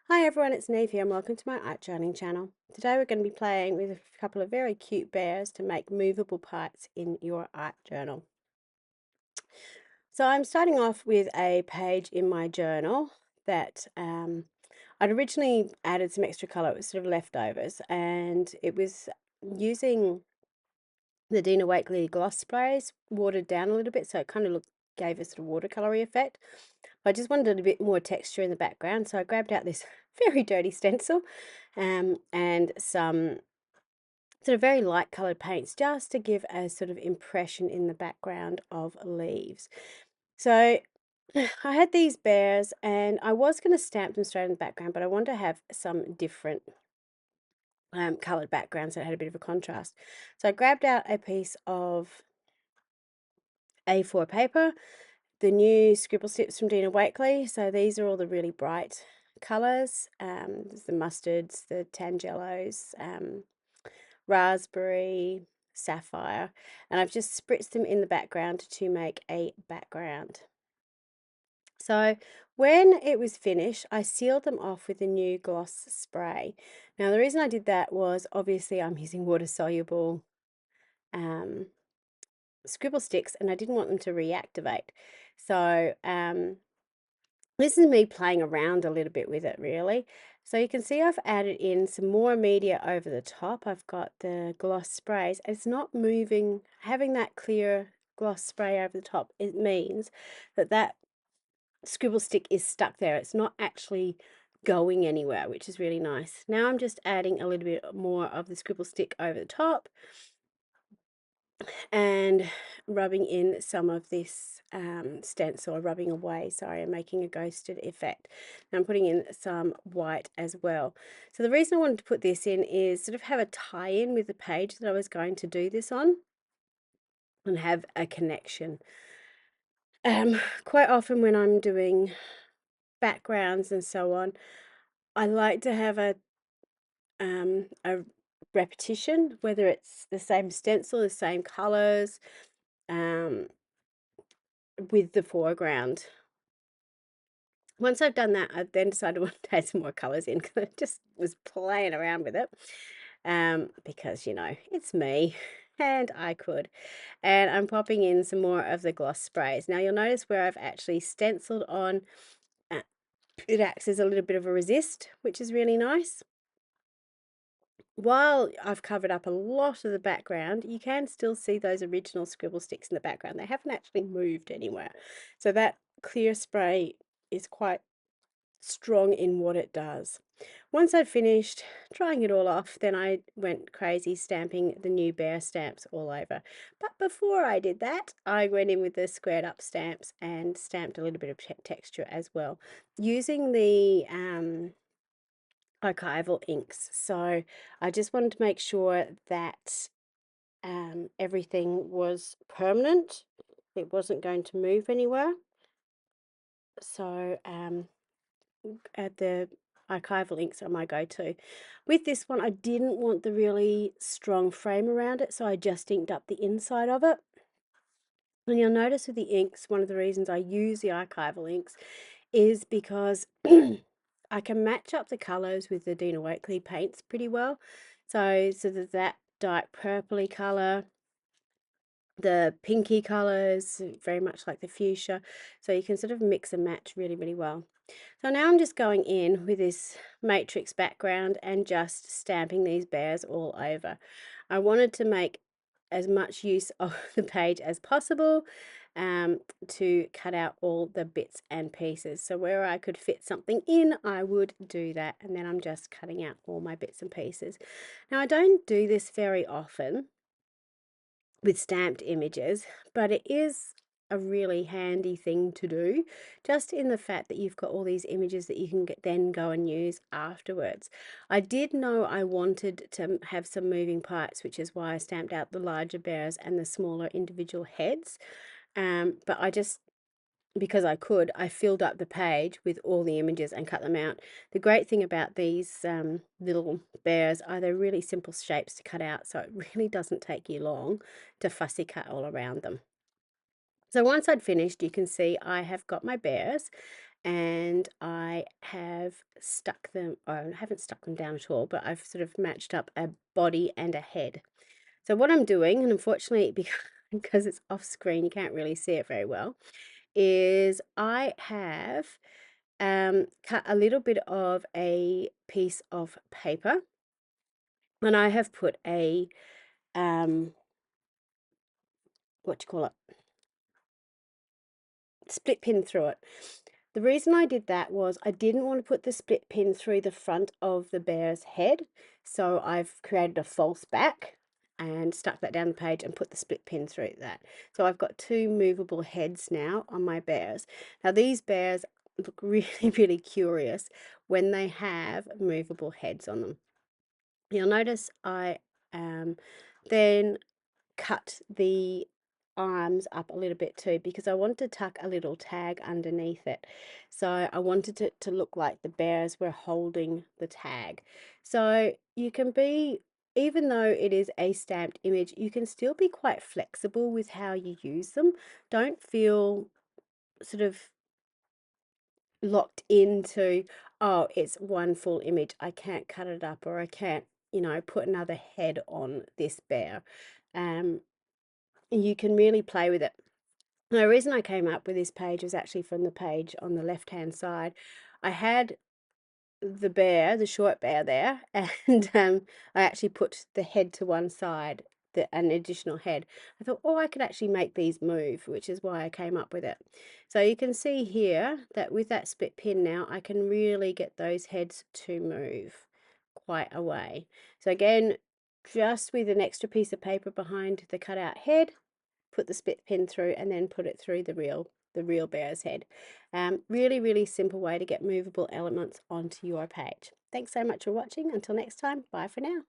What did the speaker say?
Hi everyone, it's Niamh here and welcome to my art journaling channel. Today we're going to be playing with a couple of very cute bears to make movable parts in your art journal. So I'm starting off with a page in my journal that I'd originally added some extra colour. It was sort of leftovers, and it was using the Dina Wakley gloss sprays watered down a little bit, so it kind of gave a sort of watercolory effect. I just wanted a bit more texture in the background, so I grabbed out this very dirty stencil and some sort of very light coloured paints just to give a sort of impression in the background of leaves. So I had these bears and I was going to stamp them straight in the background, but I wanted to have some different coloured backgrounds that had a bit of a contrast. So I grabbed out a piece of A4 paper, the new scribble sticks from Dina Wakley. So these are all the really bright colours. There's the mustards, the tangelos, raspberry, sapphire, and I've just spritzed them in the background to make a background. So when it was finished, I sealed them off with the new gloss spray. Now the reason I did that was obviously I'm using water soluble scribble sticks and I didn't want them to reactivate. So this is me playing around a little bit with it really. So you can see I've added in some more media over the top. I've got the gloss sprays. It's not moving. Having that clear gloss spray over the top, it means that that scribble stick is stuck there. It's not actually going anywhere, which is really nice. Now I'm just adding a little bit more of the scribble stick over the top and rubbing in some of this stencil, rubbing away, sorry, I'm making a ghosted effect. Now I'm putting in some white as well. So the reason I wanted to put this in is sort of have a tie-in with the page that I was going to do this on and have a connection. Quite often when I'm doing backgrounds and so on, I like to have a repetition, whether it's the same stencil, the same colors, um, with the foreground. Once I've done that, I've then decided I want to add some more colours in because I just was playing around with it. Because, you know, it's me and I could. And I'm popping in some more of the gloss sprays. Now you'll notice where I've actually stenciled on, uh, it acts as a little bit of a resist, which is really nice. While I've covered up a lot of the background, you can still see those original scribble sticks in the background. They haven't actually moved anywhere. So that clear spray is quite strong in what it does. Once I'd finished drying it all off, then I went crazy stamping the new bear stamps all over. But before I did that, I went in with the squared up stamps and stamped a little bit of texture as well, using the archival inks. So I just wanted to make sure that everything was permanent. It wasn't going to move anywhere. So the archival inks are my go-to. With this one, I didn't want the really strong frame around it, so I just inked up the inside of it. And you'll notice with the inks, one of the reasons I use the archival inks is because I can match up the colours with the Dina Wakley paints pretty well. So there's that dark purpley colour, the pinky colours, very much like the fuchsia. So you can sort of mix and match really, really well. So now I'm just going in with this matrix background and just stamping these bears all over. I wanted to make as much use of the page as possible to cut out all the bits and pieces. So where I could fit something in, I would do that. And then I'm just cutting out all my bits and pieces. Now I don't do this very often with stamped images, but it is a really handy thing to do, just in the fact that you've got all these images that you can then go and use afterwards. I did know I wanted to have some moving parts, which is why I stamped out the larger bears and the smaller individual heads, but I just, because I could, I filled up the page with all the images and cut them out. The great thing about these little bears are they're really simple shapes to cut out, so it really doesn't take you long to fussy cut all around them. So once I'd finished, you can see I have got my bears, and I have stuck them, or I haven't stuck them down at all, but I've sort of matched up a body and a head. So what I'm doing, and unfortunately because it's off screen, you can't really see it very well, is I have cut a little bit of a piece of paper, and I have put a what do you call it, split pin through it. The reason I did that was I didn't want to put the split pin through the front of the bear's head, so I've created a false back and stuck that down the page and put the split pin through that. So I've got two movable heads now on my bears. Now these bears look really, really curious when they have movable heads on them. You'll notice I then cut the arms up a little bit too, because I want to tuck a little tag underneath it. So I wanted it to look like the bears were holding the tag. So you can be, even though it is a stamped image, you can still be quite flexible with how you use them. Don't feel sort of locked into, oh, it's one full image, I can't cut it up, or I can't, put another head on this bear. You can really play with it. The reason I came up with this page was actually from the page on the left hand side. I had the bear, the short bear there, and I actually put the head to one side, an additional head. I thought, oh, I could actually make these move, which is why I came up with it. So you can see here that with that split pin now, I can really get those heads to move quite a way. So again, just with an extra piece of paper behind the cutout head, put the split pin through, and then put it through the real bear's head. Really, really simple way to get movable elements onto your page. Thanks so much for watching. Until next time, bye for now.